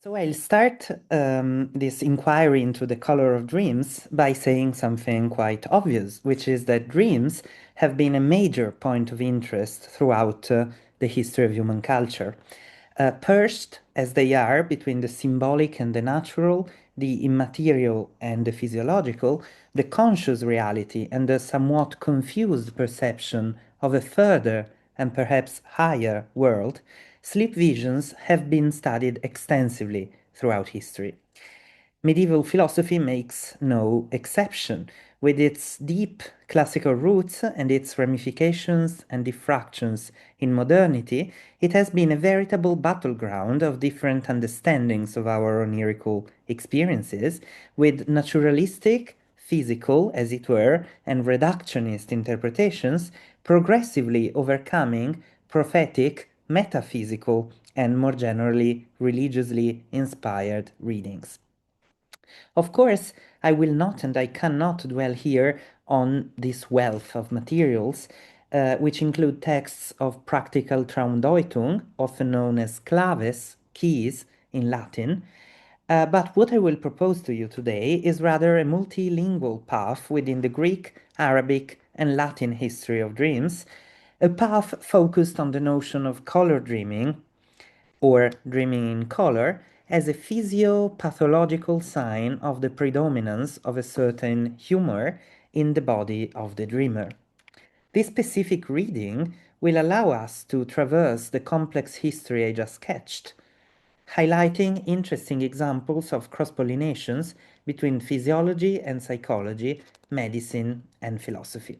So I'll start this inquiry into the color of dreams by saying something quite obvious, which is that dreams have been a major point of interest throughout the history of human culture. Perched as they are between the symbolic and the natural, the immaterial and the physiological, the conscious reality and the somewhat confused perception of a further and perhaps higher world, sleep visions have been studied extensively throughout history. Medieval philosophy makes no exception. With its deep classical roots and its ramifications and diffractions in modernity, it has been a veritable battleground of different understandings of our onirical experiences, with naturalistic, physical, as it were, and reductionist interpretations progressively overcoming prophetic, metaphysical, and more generally religiously inspired readings. Of course, I will not and I cannot dwell here on this wealth of materials, which include texts of practical Traumdeutung, often known as claves, keys in Latin. But what I will propose to you today is rather a multilingual path within the Greek, Arabic, and Latin history of dreams, a path focused on the notion of color dreaming, or dreaming in color, as a physiopathological sign of the predominance of a certain humor in the body of the dreamer. This specific reading will allow us to traverse the complex history I just sketched, highlighting interesting examples of cross-pollinations between physiology and psychology, medicine and philosophy.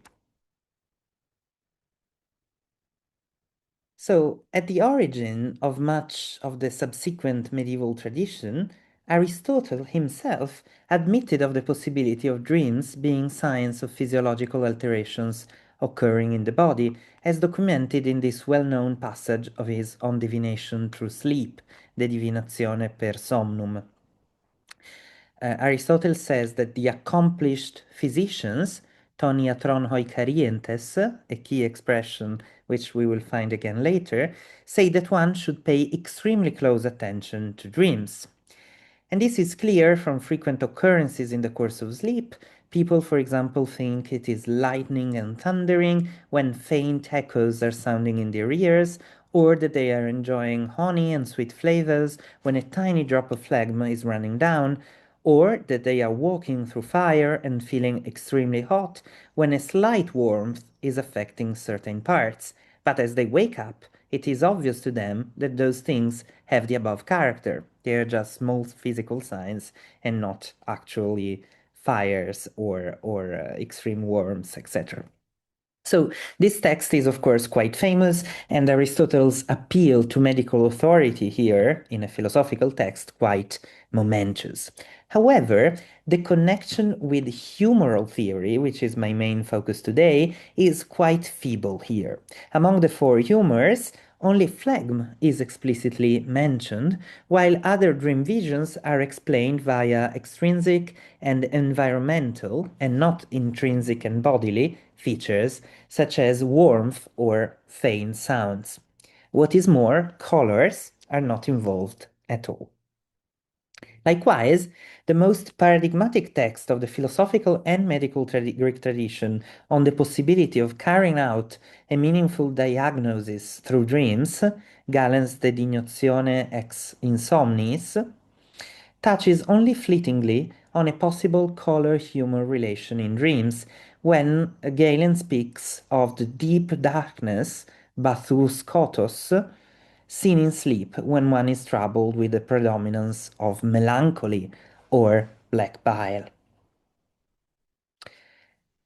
So, at the origin of much of the subsequent medieval tradition, Aristotle himself admitted of the possibility of dreams being signs of physiological alterations occurring in the body, as documented in this well-known passage of his On Divination Through Sleep, De Divinatione per Somnum. Aristotle says that the accomplished physicians, ton iatron hoi carientes, a key expression which we will find again later, say that one should pay extremely close attention to dreams. And this is clear from frequent occurrences in the course of sleep. People, for example, think it is lightning and thundering when faint echoes are sounding in their ears, or that they are enjoying honey and sweet flavors when a tiny drop of phlegm is running down, or that they are walking through fire and feeling extremely hot when a slight warmth is affecting certain parts. But as they wake up, it is obvious to them that those things have the above character. They are just small physical signs and not actually fires or extreme warmth, etc. So this text is of course quite famous, and Aristotle's appeal to medical authority here in a philosophical text quite momentous. However, the connection with humoral theory, which is my main focus today, is quite feeble here. Among the four humours, only phlegm is explicitly mentioned, while other dream visions are explained via extrinsic and environmental, and not intrinsic and bodily, features such as warmth or faint sounds. What is more, colors are not involved at all. Likewise, the most paradigmatic text of the philosophical and medical Greek tradition on the possibility of carrying out a meaningful diagnosis through dreams, Galen's De Dignotione ex Insomnis, touches only fleetingly on a possible color-humor relation in dreams when Galen speaks of the deep darkness, bathous kotos, seen in sleep when one is troubled with the predominance of melancholy or black bile.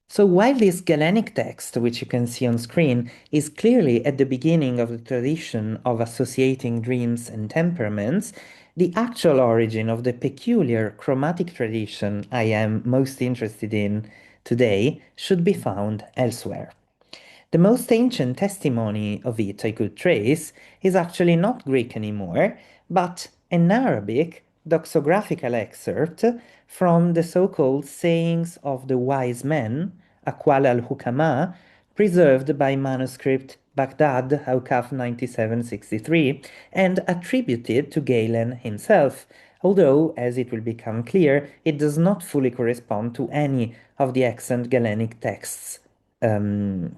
So while this Galenic text, which you can see on screen, is clearly at the beginning of the tradition of associating dreams and temperaments, the actual origin of the peculiar chromatic tradition I am most interested in today should be found elsewhere. The most ancient testimony of it I could trace is actually not Greek anymore, but an Arabic doxographical excerpt from the so-called Sayings of the Wise Men, Aqwal al-Hukama, preserved by manuscript Baġdād, Awqāf 9763, and attributed to Galen himself, although, as it will become clear, it does not fully correspond to any of the extant Galenic texts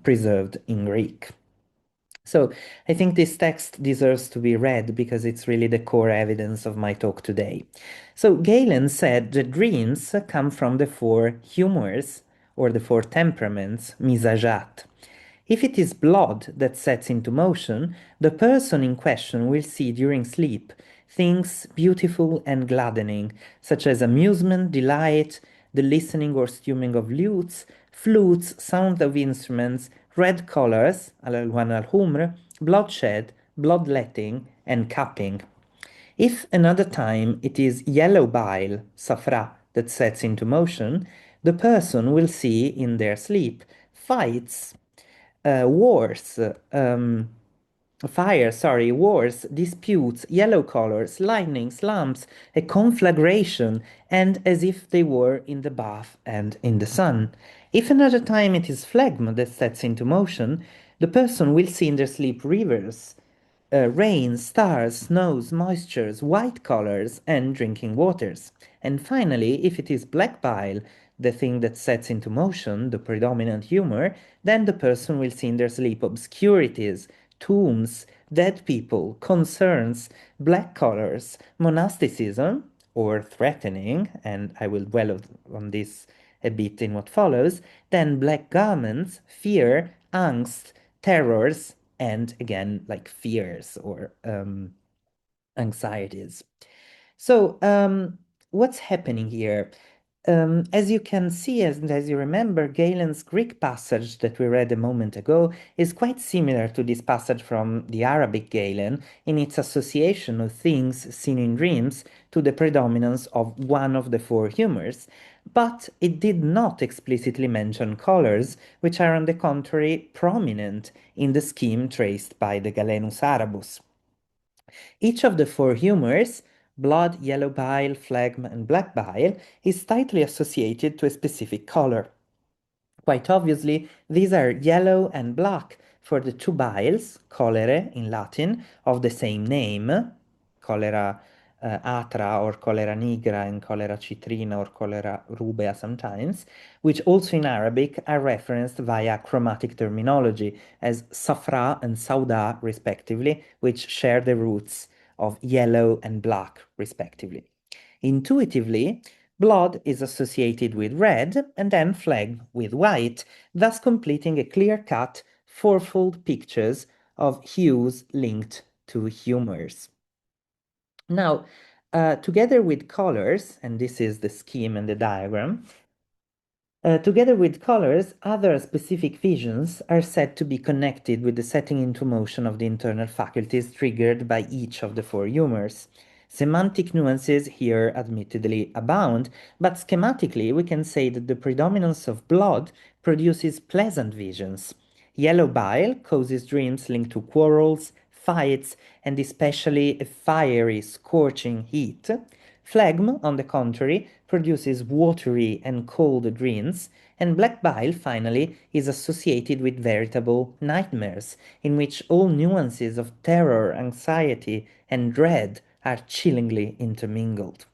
preserved in Greek. So I think this text deserves to be read because it's really the core evidence of my talk today. So Galen said that dreams come from the four humours, or the four temperaments, misajat. If it is blood that sets into motion, the person in question will see during sleep things beautiful and gladdening, such as amusement, delight, the listening or strumming of lutes, flutes, sound of instruments, red colors, al-alwan al-humr, bloodshed, bloodletting, and cupping. If another time it is yellow bile, safra, that sets into motion, the person will see in their sleep fights, wars, wars, disputes, yellow colors, lightnings, lamps, a conflagration, and as if they were in the bath and in the sun. If another time it is phlegm that sets into motion, the person will see in their sleep rivers, rain, stars, snows, moistures, white colors, and drinking waters. And finally, if it is black bile, the thing that sets into motion, the predominant humor, then the person will see in their sleep obscurities, tombs, dead people, concerns, black colors, monasticism, or threatening, and I will dwell on this a bit in what follows, then black garments, fear, angst, terrors, and again, like fears or anxieties. So, what's happening here? As you can see, as you remember, Galen's Greek passage that we read a moment ago is quite similar to this passage from the Arabic Galen in its association of things seen in dreams to the predominance of one of the four humours, but it did not explicitly mention colors, which are on the contrary prominent in the scheme traced by the Galenus Arabus. Each of the four humours, blood, yellow bile, phlegm, and black bile, is tightly associated to a specific color. Quite obviously, these are yellow and black for the two biles, cholerae in Latin, of the same name, cholera atra or cholera nigra and cholera citrina or cholera rubea sometimes, which also in Arabic are referenced via chromatic terminology as safra and sauda respectively, which share the roots of yellow and black respectively. Intuitively, blood is associated with red and then phlegm with white, thus completing a clear-cut fourfold pictures of hues linked to humours. Now, together with colors, and this is the scheme and the diagram, together with colors, other specific visions are said to be connected with the setting into motion of the internal faculties triggered by each of the four humours. Semantic nuances here admittedly abound, but schematically we can say that the predominance of blood produces pleasant visions. Yellow bile causes dreams linked to quarrels, fights, and especially a fiery, scorching heat. Phlegm, on the contrary, produces watery and cold dreams, and black bile, finally, is associated with veritable nightmares, in which all nuances of terror, anxiety, and dread are chillingly intermingled.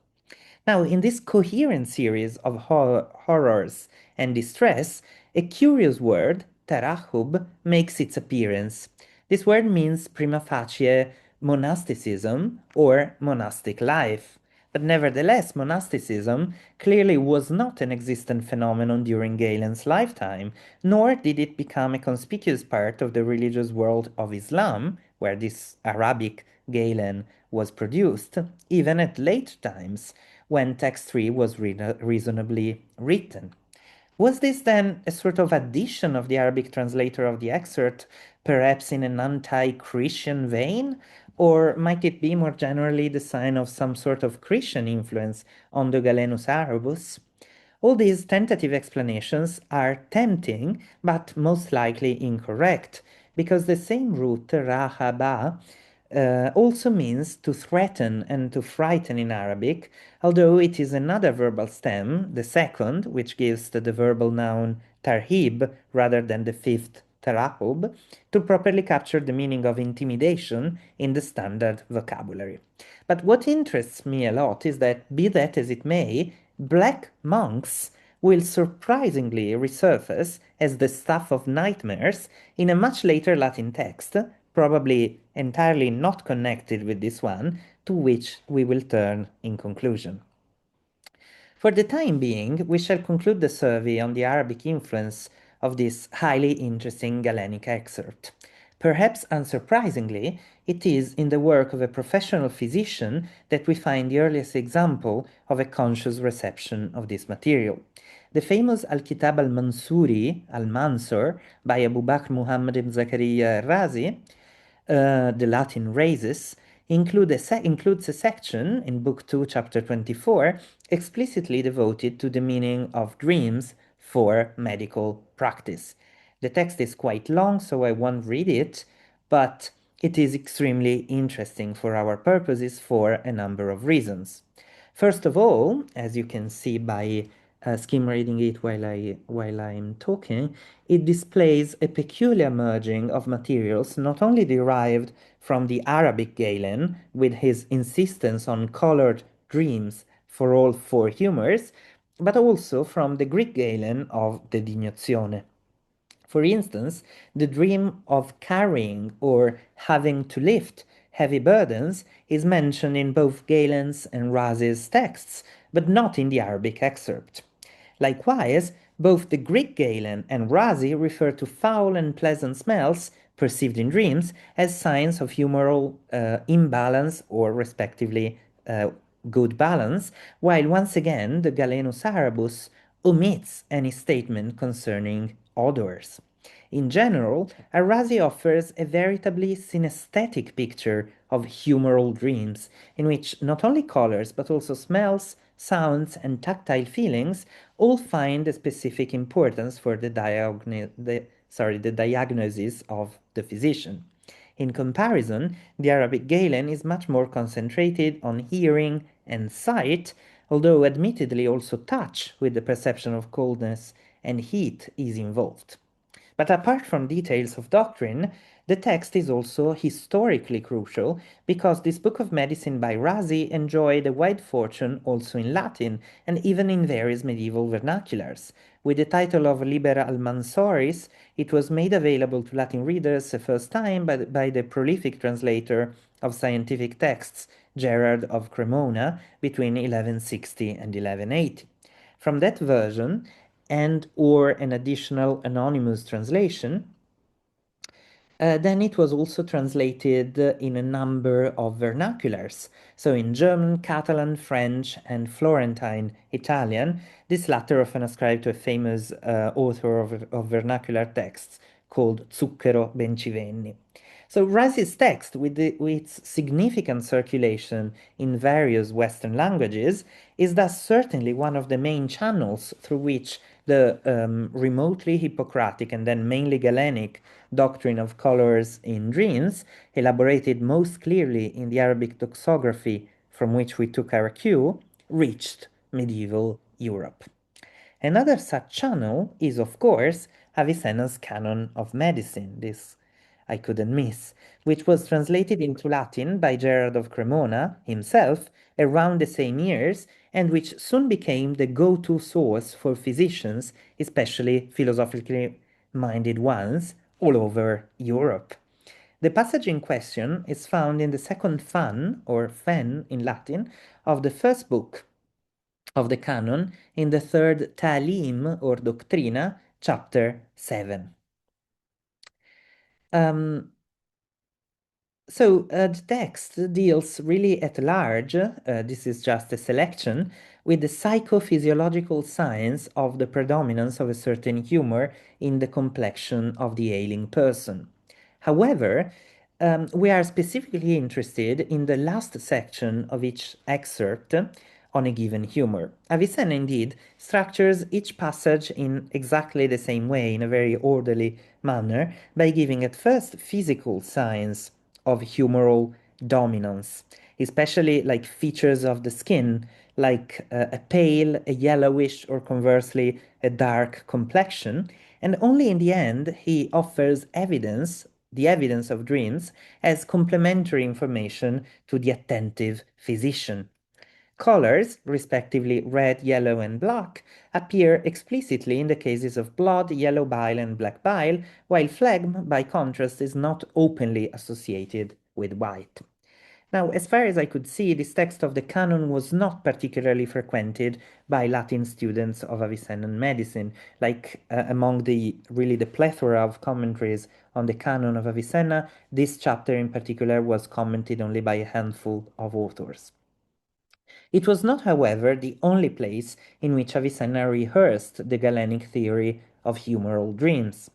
Now, in this coherent series of horrors and distress, a curious word, tarahub, makes its appearance. This word means prima facie monasticism or monastic life. But nevertheless, monasticism clearly was not an existent phenomenon during Galen's lifetime, nor did it become a conspicuous part of the religious world of Islam, where this Arabic Galen was produced, even at late times, when text 3 was reasonably written. Was this then a sort of addition of the Arabic translator of the excerpt, perhaps in an anti-Christian vein? Or might it be more generally the sign of some sort of Christian influence on the Galenus Arabus? All these tentative explanations are tempting, but most likely incorrect, because the same root, rahaba, also means to threaten and to frighten in Arabic, although it is another verbal stem, the second, which gives to the verbal noun tarhib rather than the fifth tarahub, to properly capture the meaning of intimidation in the standard vocabulary. But what interests me a lot is that, be that as it may, black monks will surprisingly resurface as the stuff of nightmares in a much later Latin text, probably entirely not connected with this one, to which we will turn in conclusion. For the time being, we shall conclude the survey on the Arabic influence of this highly interesting Galenic excerpt. Perhaps unsurprisingly, it is in the work of a professional physician that we find the earliest example of a conscious reception of this material. The famous Al-Kitab al-Mansuri, al-Mansur, by Abu Bakr Muhammad ibn Zakaria al-Razi, the Latin Rhasis, includes a section in Book 2, Chapter 24, explicitly devoted to the meaning of dreams for medical practice. The text is quite long, so I won't read it, but it is extremely interesting for our purposes for a number of reasons. First of all, as you can see by skim reading it while I'm talking, it displays a peculiar merging of materials not only derived from the Arabic Galen, with his insistence on colored dreams for all four humours, but also from the Greek Galen of the Dignazione. For instance, the dream of carrying or having to lift heavy burdens is mentioned in both Galen's and Razi's texts, but not in the Arabic excerpt. Likewise, both the Greek Galen and Razi refer to foul and pleasant smells perceived in dreams as signs of humoral imbalance or, respectively, good balance, while once again the Galenus Arabus omits any statement concerning odors. In general, Razi offers a veritably synesthetic picture of humoral dreams, in which not only colors but also smells, sounds, and tactile feelings all find a specific importance for the diagnosis of the physician. In comparison, the Arabic Galen is much more concentrated on hearing and sight, although admittedly also touch, with the perception of coldness and heat, is involved. But apart from details of doctrine, the text is also historically crucial because this book of medicine by Razi enjoyed a wide fortune also in Latin and even in various medieval vernaculars. With the title of Liber Almansoris, it was made available to Latin readers the first time by the prolific translator of scientific texts, Gerard of Cremona, between 1160 and 1180. From that version, and or an additional anonymous translation, then it was also translated in a number of vernaculars, so in German, Catalan, French, and Florentine Italian, this latter often ascribed to a famous author of vernacular texts called Zucchero Bencivenni. So Razi's text, with its significant circulation in various Western languages, is thus certainly one of the main channels through which the remotely Hippocratic and then mainly Galenic doctrine of colors in dreams, elaborated most clearly in the Arabic doxography from which we took our cue, reached medieval Europe. Another such channel is, of course, Avicenna's Canon of Medicine, this I couldn't miss, which was translated into Latin by Gerard of Cremona himself around the same years, and which soon became the go-to source for physicians, especially philosophically minded ones, all over Europe. The passage in question is found in the second fan, or fen in Latin, of the first book of the canon, in the third Ta'lim, or Doctrina, chapter 7. So the text deals really at large, this is just a selection, with the psychophysiological science of the predominance of a certain humor in the complexion of the ailing person. However, we are specifically interested in the last section of each excerpt on a given humor. Avicenna indeed structures each passage in exactly the same way, in a very orderly manner, by giving at first physical signs of humoral dominance. especially like features of the skin, like a pale, a yellowish, or conversely, a dark complexion. And only in the end, he offers evidence, the evidence of dreams, as complementary information to the attentive physician. Colors, respectively red, yellow, and black, appear explicitly in the cases of blood, yellow bile, and black bile, while phlegm, by contrast, is not openly associated with white. Now, as far as I could see, this text of the canon was not particularly frequented by Latin students of Avicennan medicine. Like among the plethora of commentaries on the canon of Avicenna, this chapter in particular was commented only by a handful of authors. It was not, however, the only place in which Avicenna rehearsed the Galenic theory of humoral dreams.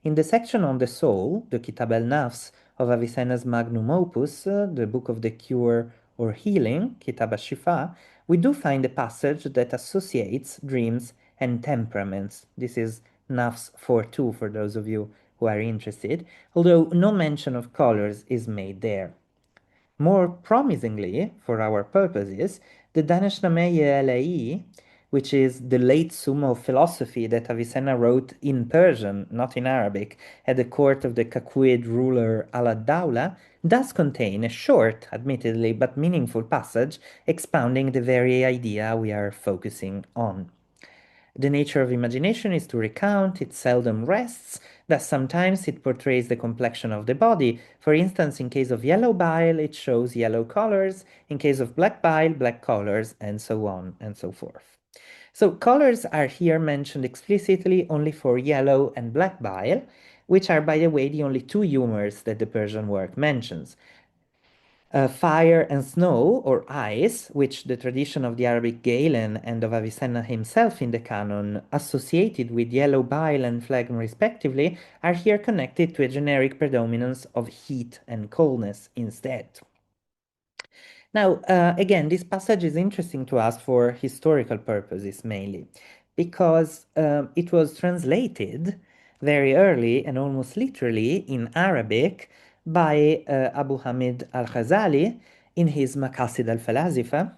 In the section on the soul, the Kitab al-Nafs of Avicenna's magnum opus, the Book of the Cure or Healing, Kitab al-Shifa, we do find a passage that associates dreams and temperaments. This is Nafs 4.2 for those of you who are interested, although no mention of colors is made there. More promisingly, for our purposes, the Danishnameh Alai, which is the late sum of philosophy that Avicenna wrote in Persian, not in Arabic, at the court of the Kakouid ruler Al-Dawla, does contain a short, admittedly, but meaningful passage expounding the very idea we are focusing on. The nature of imagination is to recount, it seldom rests, thus sometimes it portrays the complexion of the body. For instance, in case of yellow bile, it shows yellow colors, in case of black bile, black colors, and so on and so forth. So colors are here mentioned explicitly only for yellow and black bile, which are, by the way, the only two humours that the Persian work mentions. Fire and snow, or ice, which the tradition of the Arabic Galen and of Avicenna himself in the canon associated with yellow bile and phlegm respectively, are here connected to a generic predominance of heat and coldness instead. Now, again, this passage is interesting to us for historical purposes mainly, because it was translated very early and almost literally in Arabic by Abū Ḥāmid al-Ġazālī in his Maqasid al-Falasifa,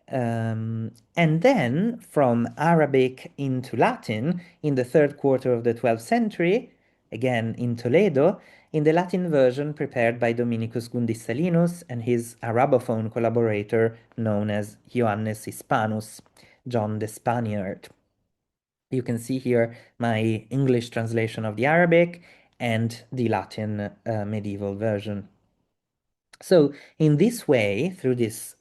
and then from Arabic into Latin in the third quarter of the 12th century, again in Toledo, in the Latin version prepared by Dominicus Gundisalinus and his Arabophone collaborator known as Johannes Hispanus, John the Spaniard. You can see here my English translation of the Arabic and the Latin medieval version. So in this way, through this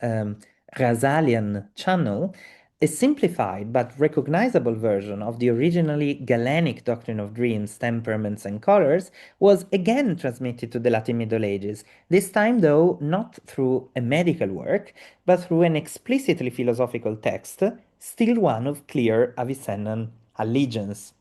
Ghazalian channel, a simplified but recognizable version of the originally Galenic doctrine of dreams, temperaments, and colors was again transmitted to the Latin Middle Ages, this time though not through a medical work, but through an explicitly philosophical text, still one of clear Avicennan allegiance.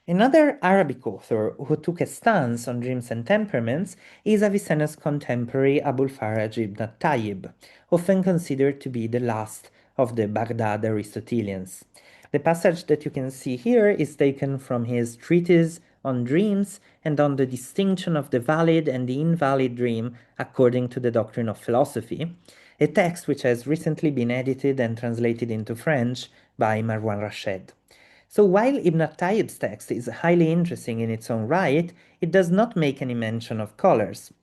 Another Arabic author who took a stance on dreams and temperaments is Avicenna's contemporary Abul Faraj ibn Tayyib, often considered to be the last of the Baghdad Aristotelians. The passage that you can see here is taken from his treatise on dreams and on the distinction of the valid and the invalid dream according to the doctrine of philosophy, a text which has recently been edited and translated into French by Marwan Rashed. So while Ibn Tayyib's text is highly interesting in its own right, it does not make any mention of colors.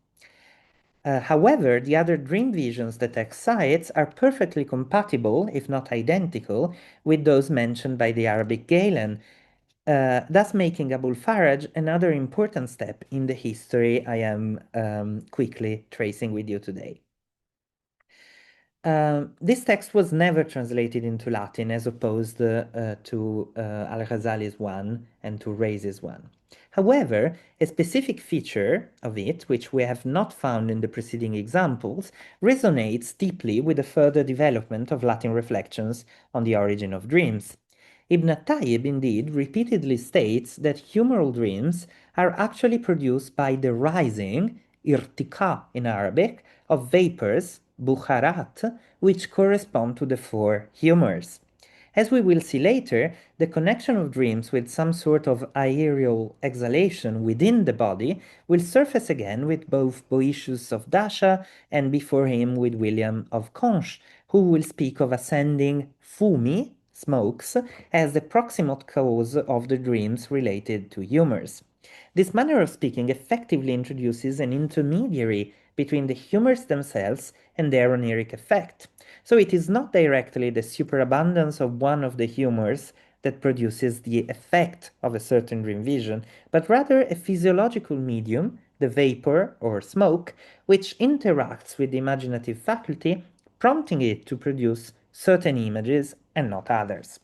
However, the other dream visions the text cites are perfectly compatible, if not identical, with those mentioned by the Arabic Galen, thus making Abul Faraj another important step in the history I am quickly tracing with you today. This text was never translated into Latin as opposed to al-Ghazali's one and to Rey's one. However, a specific feature of it, which we have not found in the preceding examples, resonates deeply with the further development of Latin reflections on the origin of dreams. Ibn Tayyib indeed repeatedly states that humoral dreams are actually produced by the rising, irtiqa in Arabic, of vapors, bukharat, which correspond to the four humours. As we will see later, the connection of dreams with some sort of aerial exhalation within the body will surface again with both Boëtius of Dacia and before him with William of Conches, who will speak of ascending fumi, smokes, as the proximate cause of the dreams related to humours. This manner of speaking effectively introduces an intermediary between the humours themselves and their oneiric effect. So it is not directly the superabundance of one of the humours that produces the effect of a certain dream vision, but rather a physiological medium, the vapor or smoke, which interacts with the imaginative faculty, prompting it to produce certain images and not others.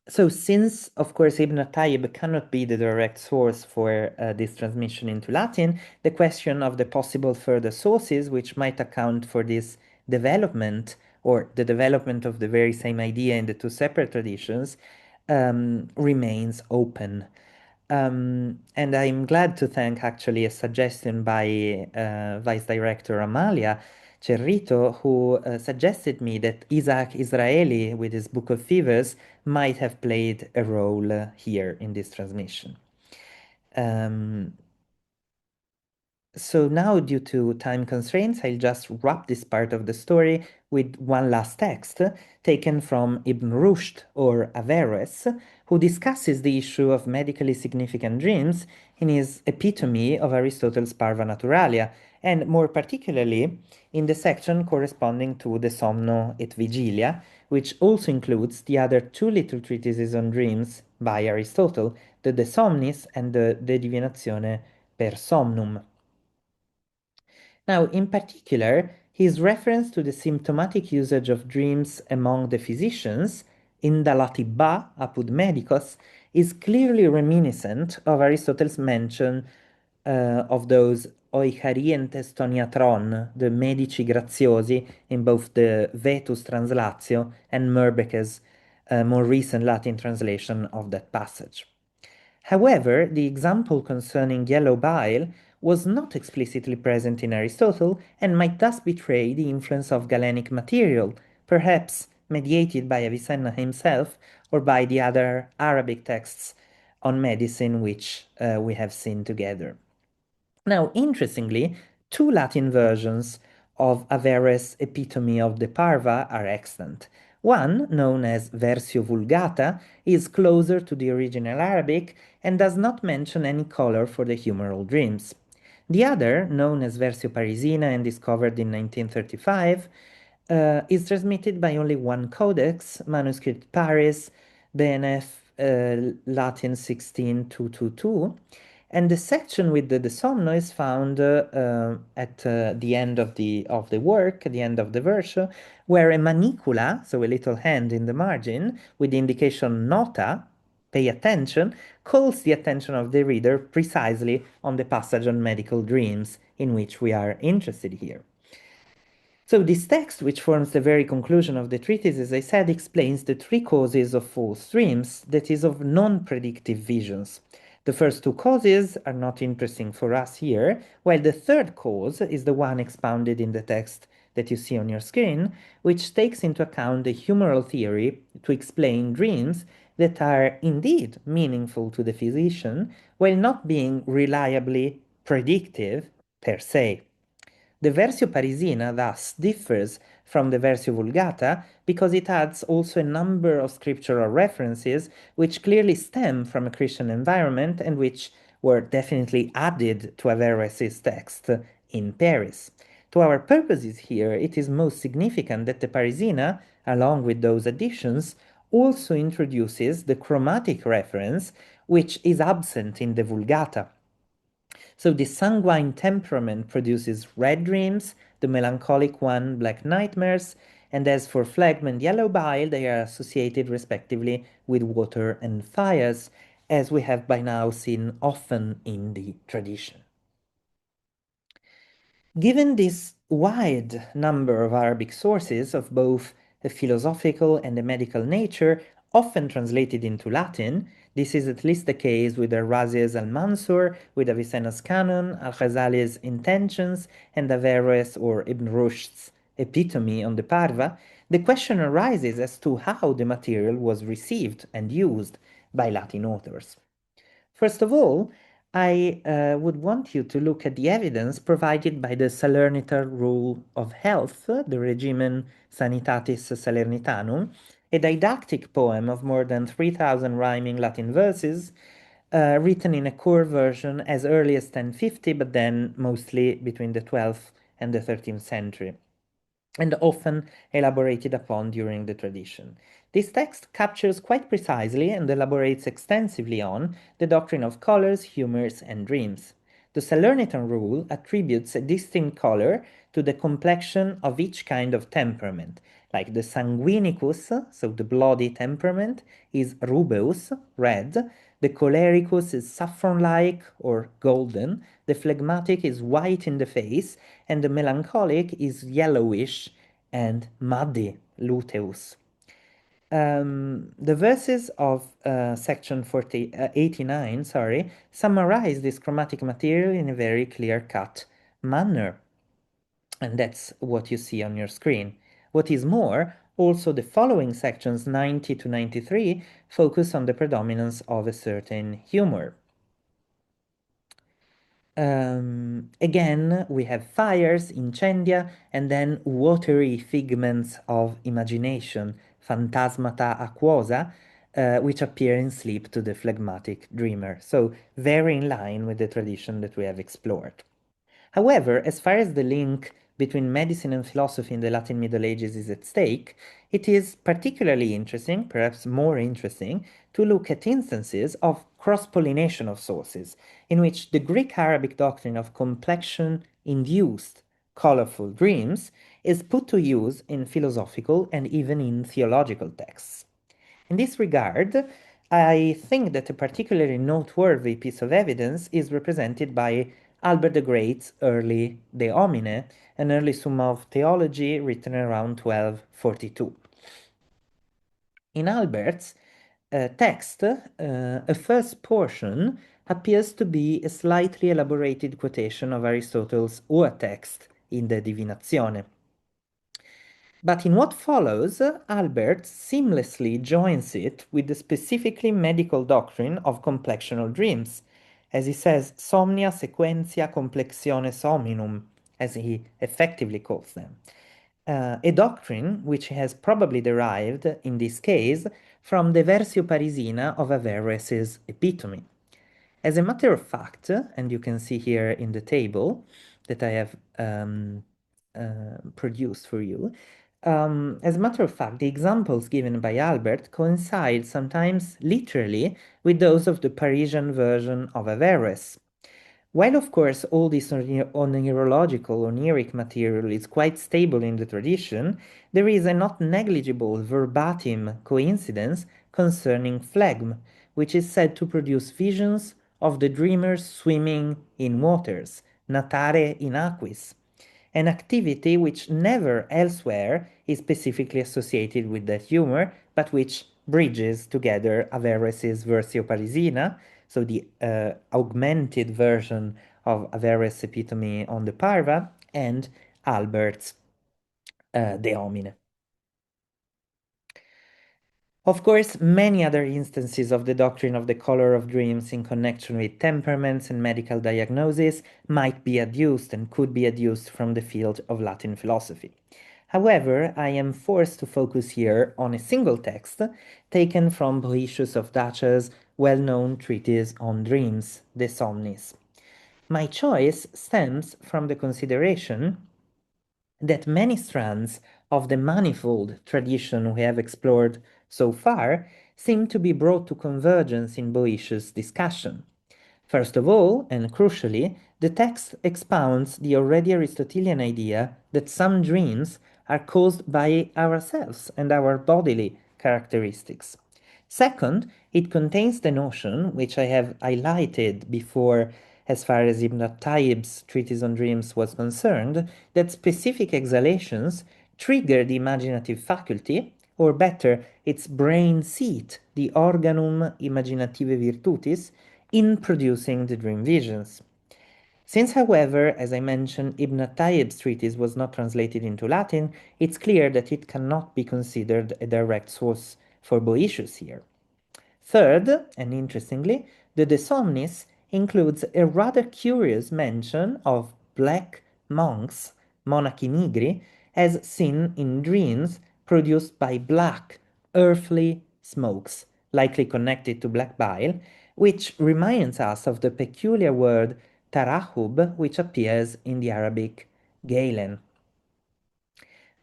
So since, of course, Ibn Tayyib cannot be the direct source for this transmission into Latin, the question of the possible further sources which might account for this development or the development of the very same idea in the two separate traditions remains open. And I'm glad to thank actually a suggestion by Vice Director Amalia Cerrito, who suggested me that Isaac Israeli, with his Book of Fevers, might have played a role here in this transmission. So now, due to time constraints, I'll just wrap this part of the story with one last text taken from Ibn Rushd or Averroes, who discusses the issue of medically significant dreams in his epitome of Aristotle's Parva Naturalia, and more particularly in the section corresponding to the Somno et Vigilia, which also includes the other two little treatises on dreams by Aristotle, the De Somnis and the De Divinatione per Somnum. Now, in particular, his reference to the symptomatic usage of dreams among the physicians in the Latibba apud medicos is clearly reminiscent of Aristotle's mention of those oicharientes toniatron, the medici graziosi, in both the Vetus translatio and Murbeke's more recent Latin translation of that passage. However, the example concerning yellow bile was not explicitly present in Aristotle and might thus betray the influence of Galenic material, perhaps mediated by Avicenna himself or by the other Arabic texts on medicine which we have seen together. Now, interestingly, two Latin versions of Averroes' epitome of the Parva are extant. One, known as Versio Vulgata, is closer to the original Arabic and does not mention any color for the humoral dreams. The other, known as Versio Parisina and discovered in 1935, is transmitted by only one codex, manuscript Paris, BNF Latin 16222, and the section with the somno is found at the end of the work, at the end of the verse, where a manicula, so a little hand in the margin, with the indication nota, pay attention, calls the attention of the reader precisely on the passage on medical dreams in which we are interested here. So this text, which forms the very conclusion of the treatise, as I said, explains the three causes of false dreams, that is, of non-predictive visions. The first two causes are not interesting for us here, while the third cause is the one expounded in the text that you see on your screen, which takes into account the humoral theory to explain dreams that are indeed meaningful to the physician, while not being reliably predictive per se. The Versio Parisina thus differs from the Versio Vulgata because it adds also a number of scriptural references which clearly stem from a Christian environment and which were definitely added to Averroes' text in Paris. To our purposes here, it is most significant that the Parisina, along with those additions, also introduces the chromatic reference which is absent in the Vulgata. So the sanguine temperament produces red dreams, the melancholic one black nightmares, and as for phlegm and yellow bile, they are associated respectively with water and fires, as we have by now seen often in the tradition. Given this wide number of Arabic sources of both a philosophical and a medical nature, often translated into Latin, this is at least the case with al-Razi's al-Mansur, with Avicenna's canon, al-Ġazālī's intentions, and Averroes or Ibn Rushd's epitome on the parva, the question arises as to how the material was received and used by Latin authors. First of all, I would want you to look at the evidence provided by the Salernitan Rule of Health, the Regimen Sanitatis Salernitanum, a didactic poem of more than 3,000 rhyming Latin verses, written in a core version as early as 1050, but then mostly between the 12th and the 13th century, and often elaborated upon during the tradition. This text captures quite precisely and elaborates extensively on the doctrine of colors, humors, and dreams. The Salernitan rule attributes a distinct color to the complexion of each kind of temperament, like the sanguinicus, so the bloody temperament, is rubeus, red, the cholericus is saffron-like or golden, the phlegmatic is white in the face, and the melancholic is yellowish and muddy, luteus. The verses of section 89 summarize this chromatic material in a very clear-cut manner. And that's what you see on your screen. What is more, also the following sections 90 to 93 focus on the predominance of a certain humor. Again, we have fires, incendia, and then watery figments of imagination, phantasmata aquosa, which appear in sleep to the phlegmatic dreamer. So very in line with the tradition that we have explored. However, as far as the link between medicine and philosophy in the Latin Middle Ages is at stake, it is particularly interesting, perhaps more interesting, to look at instances of cross-pollination of sources, in which the Greek-Arabic doctrine of complexion-induced colorful dreams is put to use in philosophical and even in theological texts. In this regard, I think that a particularly noteworthy piece of evidence is represented by Albert the Great's early De Homine, an early Summa of Theology written around 1242. In Albert's text, a first portion appears to be a slightly elaborated quotation of Aristotle's Ua text in the Divinazione. But in what follows, Albert seamlessly joins it with the specifically medical doctrine of complexional dreams, as he says, somnia sequentia complexiones hominum, as he effectively calls them. A doctrine which he has probably derived, in this case, from the Versio Parisina of Averroes' epitome. As a matter of fact, and you can see here in the table that I have produced for you, as a matter of fact, the examples given by Albert coincide sometimes literally with those of the Parisian version of Averroes. While, of course, all this oneirological, Oneiric material is quite stable in the tradition, there is a not negligible verbatim coincidence concerning phlegm, which is said to produce visions of the dreamer swimming in waters, natare in aquis, an activity which never elsewhere is specifically associated with that humor, but which bridges together Averroes' Versio Parisina, so the augmented version of Averroes' epitome on the parva, and Albert's De Homine. Of course, many other instances of the doctrine of the color of dreams in connection with temperaments and medical diagnosis might be adduced and could be adduced from the field of Latin philosophy. However, I am forced to focus here on a single text taken from Boëtius of Dacia's well-known treatise on dreams, De Somnis. My choice stems from the consideration that many strands of the manifold tradition we have explored so far seem to be brought to convergence in Boëtius' discussion. First of all, and crucially, the text expounds the already Aristotelian idea that some dreams are caused by ourselves and our bodily characteristics. Second, it contains the notion, which I have highlighted before as far as Ibn Tayyib's treatise on dreams was concerned, that specific exhalations trigger the imaginative faculty, or better, its brain seat, the organum imaginative virtutis, in producing the dream visions. Since, however, as I mentioned, Ibn Tayyib's treatise was not translated into Latin, it's clear that it cannot be considered a direct source for Boëtius here. Third, and interestingly, the De Somnis includes a rather curious mention of black monks, monachi nigri, as seen in dreams produced by black, earthly smokes, likely connected to black bile, which reminds us of the peculiar word tarahub, which appears in the Arabic Galen.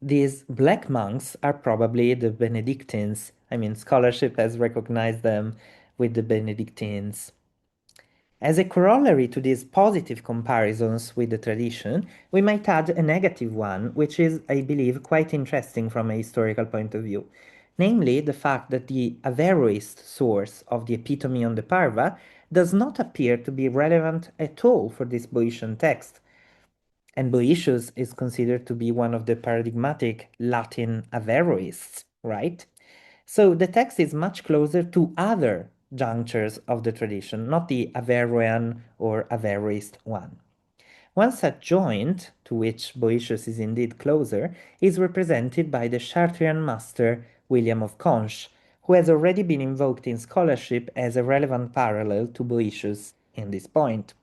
These black monks are probably the Benedictines. I mean, scholarship has recognized them with the Benedictines. As a corollary to these positive comparisons with the tradition, we might add a negative one, which is, I believe, quite interesting from a historical point of view. Namely, the fact that the Averroist source of the epitome on the parva does not appear to be relevant at all for this Boeotian text, and Boëtius is considered to be one of the paradigmatic Latin Averroists, right? So the text is much closer to other junctures of the tradition, not the Averroian or Averroist one. One such joint, to which Boëtius is indeed closer, is represented by the Chartrian master William of Conches, who has already been invoked in scholarship as a relevant parallel to Boëtius in this point.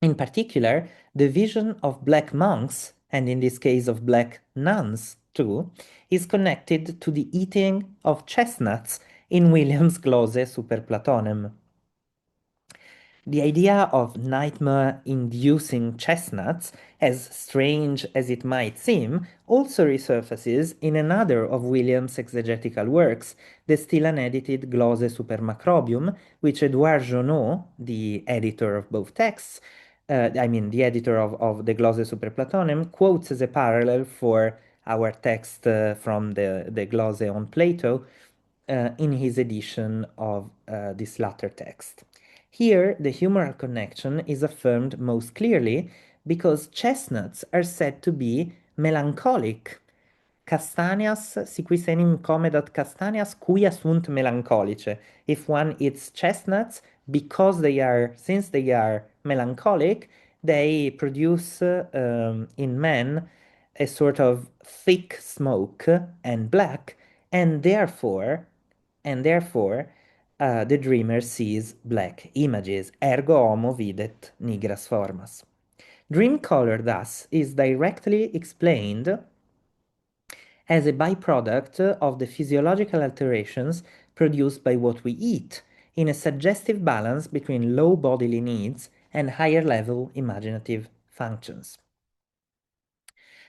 In particular, the vision of black monks, and in this case of black nuns too, is connected to the eating of chestnuts in William's Glose Super Platonem. The idea of nightmare-inducing chestnuts, as strange as it might seem, also resurfaces in another of William's exegetical works, the still unedited Glose Super Macrobium, which Edouard Jonot, the editor of both texts, the editor of the Glose Super Platonem, quotes as a parallel for our text from the Glose on Plato in his edition of this latter text. Here, the humoral connection is affirmed most clearly because chestnuts are said to be melancholic. Castanias, si quis enim comedat castanias, quia sunt melancholice. If one eats chestnuts, since they are melancholic, they produce in men a sort of thick smoke and black, and therefore the dreamer sees black images, ergo homo videt nigras formas. Dream color, thus, is directly explained as a byproduct of the physiological alterations produced by what we eat, in a suggestive balance between low bodily needs and higher level imaginative functions.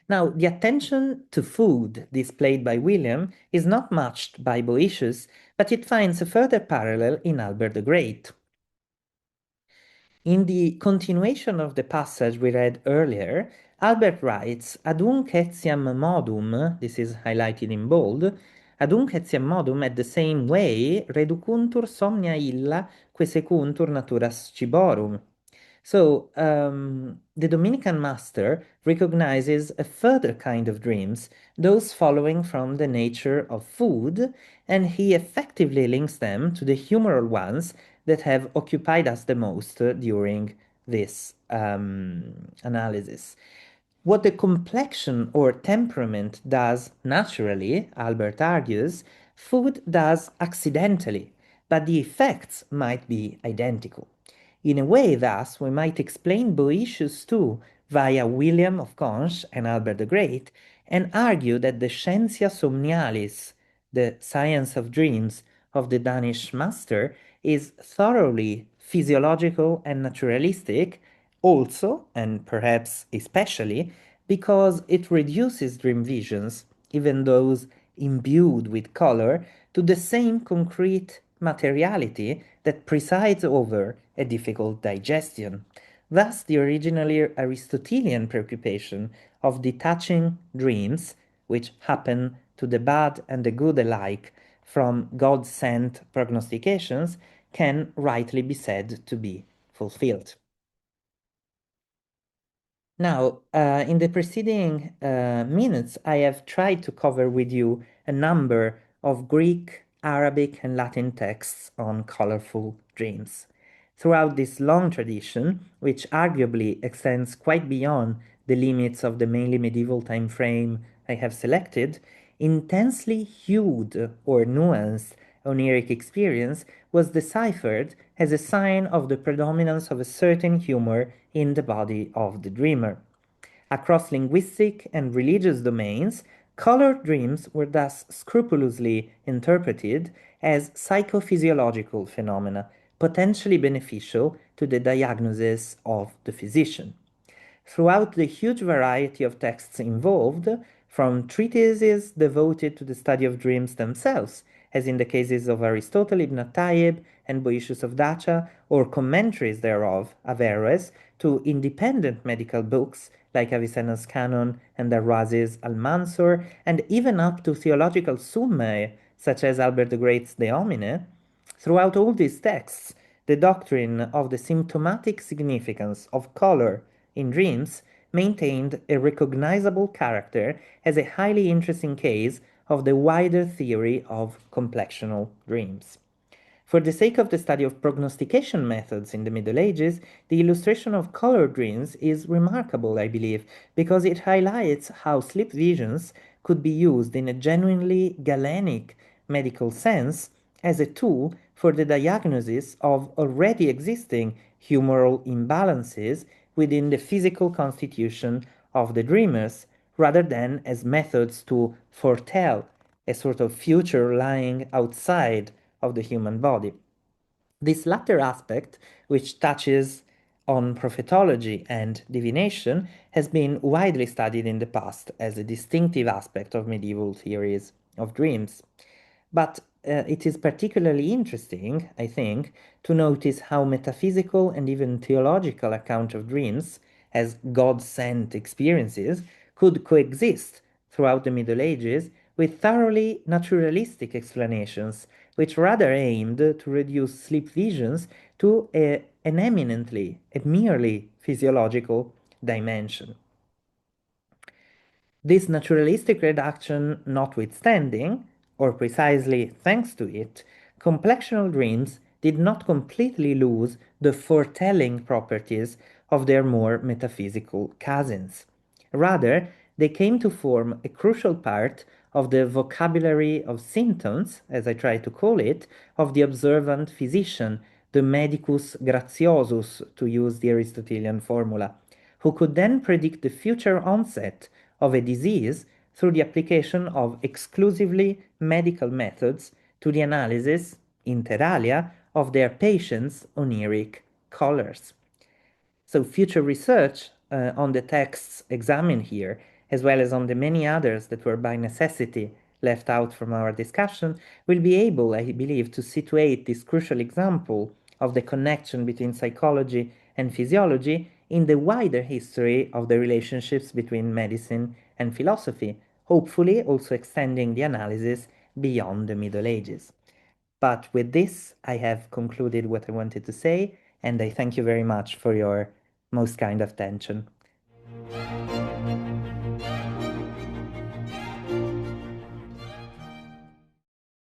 Now, the attention to food displayed by William is not matched by Boëtius, but it finds a further parallel in Albert the Great. In the continuation of the passage we read earlier, Albert writes, Adunc etiam modum, this is highlighted in bold, adunc etiam modum, at the same way, reducuntur somnia illa, que secuntur naturas ciborum. So, the Dominican master recognizes a further kind of dreams, those following from the nature of food, and he effectively links them to the humoral ones that have occupied us the most during this analysis. What the complexion or temperament does naturally, Albert argues, food does accidentally, but the effects might be identical. In a way, thus, we might explain Boëtius too via William of Conches and Albert the Great, and argue that the scientia somnialis, the science of dreams of the Danish master, is thoroughly physiological and naturalistic, also, and perhaps especially, because it reduces dream visions, even those imbued with color, to the same concrete materiality that presides over a difficult digestion. Thus, the originally Aristotelian preoccupation of detaching dreams, which happen to the bad and the good alike, from God-sent prognostications, can rightly be said to be fulfilled. Now, in the preceding minutes, I have tried to cover with you a number of Greek, Arabic, and Latin texts on colorful dreams. Throughout this long tradition, which arguably extends quite beyond the limits of the mainly medieval time frame I have selected, intensely hued or nuanced Oneiric experience was deciphered as a sign of the predominance of a certain humor in the body of the dreamer. Across linguistic and religious domains, colored dreams were thus scrupulously interpreted as psychophysiological phenomena, potentially beneficial to the diagnosis of the physician. Throughout the huge variety of texts involved, from treatises devoted to the study of dreams themselves, as in the cases of Aristotle, Ibn Tayyib, and Boëtius of Dacia, or commentaries thereof, Averroes, to independent medical books like Avicenna's Canon and Darwazi's Al-Mansur, and even up to theological summae such as Albert the Great's De Homine, throughout all these texts, the doctrine of the symptomatic significance of color in dreams maintained a recognizable character as a highly interesting case of the wider theory of complexional dreams. For the sake of the study of prognostication methods in the Middle Ages, the illustration of color dreams is remarkable, I believe, because it highlights how sleep visions could be used in a genuinely Galenic medical sense as a tool for the diagnosis of already existing humoral imbalances within the physical constitution of the dreamers, rather than as methods to foretell a sort of future lying outside of the human body. This latter aspect, which touches on prophetology and divination, has been widely studied in the past as a distinctive aspect of medieval theories of dreams. But it is particularly interesting, I think, to notice how metaphysical and even theological account of dreams as God-sent experiences could coexist throughout the Middle Ages with thoroughly naturalistic explanations, which rather aimed to reduce sleep visions to an eminently, a merely physiological dimension. This naturalistic reduction notwithstanding, or precisely thanks to it, complexional dreams did not completely lose the foretelling properties of their more metaphysical cousins. Rather, they came to form a crucial part of the vocabulary of symptoms, as I try to call it, of the observant physician, the medicus graciosus, to use the Aristotelian formula, who could then predict the future onset of a disease through the application of exclusively medical methods to the analysis, inter alia, of their patients' Oneiric colors. So future research on the texts examined here, as well as on the many others that were by necessity left out from our discussion, will be able, I believe, to situate this crucial example of the connection between psychology and physiology in the wider history of the relationships between medicine and philosophy, hopefully also extending the analysis beyond the Middle Ages. But with this, I have concluded what I wanted to say, and I thank you very much for your most kind attention.